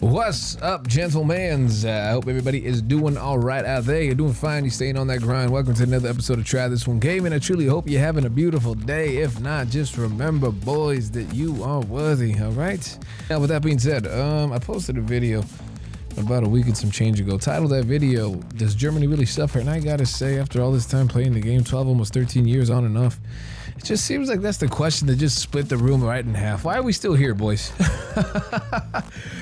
What's up, gentlemans? I hope everybody is doing all right out there. You're doing fine. You're staying on that grind. Welcome to another episode of Try This One Game, and I truly hope you're having a beautiful day. If not, just remember, boys, that you are worthy, all right? Now, with that being said, I posted a video about a week and some change ago. Titled that video, Does Germany Really Suffer? And I gotta say, after all this time playing the game, 12, almost 13 years on and off, it just seems like that's the question that just split the room right in half. Why are we still here, boys?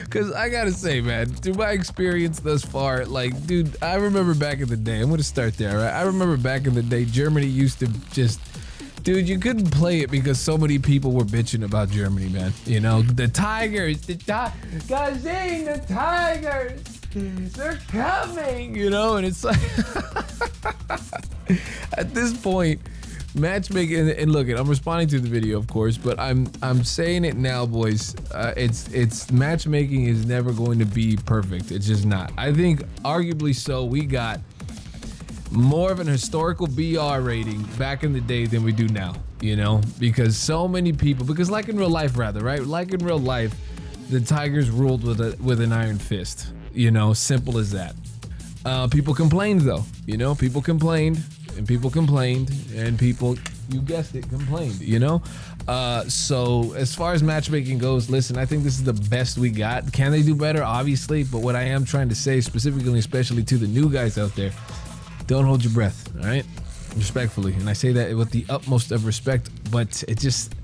Because I gotta say, man, through my experience thus far, like, dude, I remember back in the day, I'm gonna start there, right? I remember back in the day, Germany used to just, dude, you couldn't play it because so many people were bitching about Germany, man. You know, the Tigers, Gazing, the Tigers, they're coming, you know, and it's like, at this point, matchmaking, and look, I'm responding to the video, of course, but I'm saying it now, boys. It's matchmaking is never going to be perfect. It's just not. I think arguably so. We got more of an historical BR rating back in the day than we do now, you know, because so many people, because like in real life, rather, right? Like in real life, the Tigers ruled with an iron fist, you know, simple as that. People complained though, you know, people complained. And people complained, and people, you guessed it, complained, you know? So as far as matchmaking goes, listen, I think this is the best we got. Can they do better? Obviously, but what I am trying to say specifically, especially to the new guys out there, don't hold your breath, all right? Respectfully, and I say that with the utmost of respect, but it just,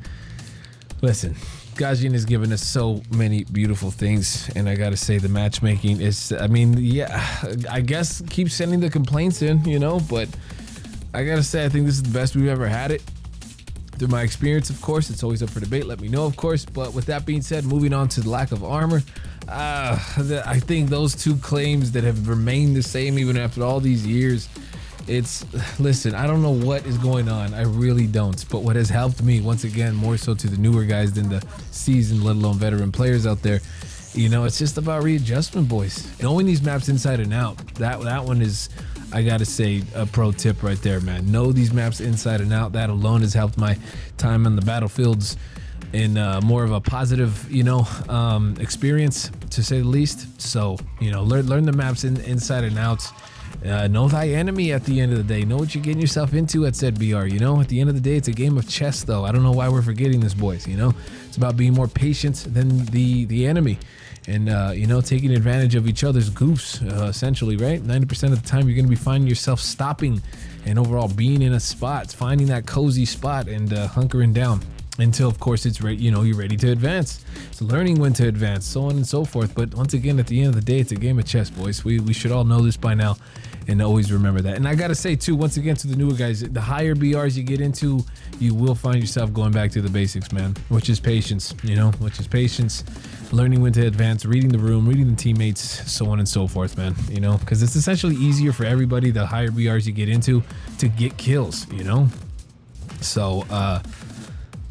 listen, Gajin has given us so many beautiful things, and I gotta say the matchmaking is, I mean, yeah, I guess keep sending the complaints in, you know, but I gotta say, I think this is the best we've ever had it. Through my experience, of course, it's always up for debate, let me know, of course. But with that being said, moving on to the lack of armor, I think those two claims that have remained the same even after all these years, listen, I don't know what is going on, I really don't. But what has helped me, once again, more so to the newer guys than the seasoned, let alone veteran players out there, you know, it's just about readjustment, boys. Knowing these maps inside and out, that one is, I gotta say, a pro tip right there, man. Know these maps inside and out. That alone has helped my time on the battlefields in more of a positive, you know, experience, to say the least. So, you know, learn the maps inside and out. Know thy enemy at the end of the day. Know what you're getting yourself into at said BR, you know? At the end of the day, it's a game of chess, though. I don't know why we're forgetting this, boys, you know? It's about being more patient than the enemy. And, you know, taking advantage of each other's goofs, essentially, right? 90% of the time, you're going to be finding yourself stopping and overall being in a spot, finding that cozy spot and hunkering down until, of course, it's you know, you're ready to advance. It's learning when to advance, so on and so forth. But once again, at the end of the day, it's a game of chess, boys. We should all know this by now and always remember that. And I got to say, too, once again, to the newer guys, the higher BRs you get into, you will find yourself going back to the basics, man, which is patience, you know, learning when to advance, reading the room, reading the teammates, so on and so forth, man, you know, because it's essentially easier for everybody, the higher BRs you get into, to get kills, you know? So,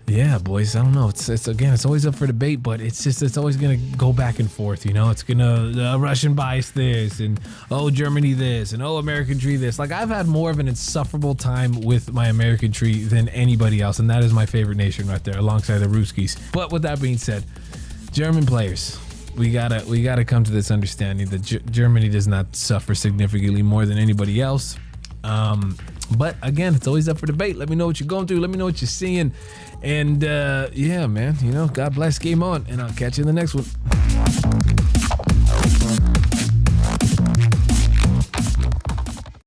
yeah, boys, I don't know. It's again, it's always up for debate, but it's always gonna go back and forth, you know. It's gonna Russian bias this, and oh, Germany this, and oh, American tree this. Like, I've had more of an insufferable time with my American tree than anybody else, and that is my favorite nation right there, alongside the Ruskies. But with that being said, German players, we gotta come to this understanding that Germany does not suffer significantly more than anybody else. But again, it's always up for debate. Let me know what you're going through. Let me know what you're seeing. And yeah, man, you know, God bless, game on, and I'll catch you in the next one.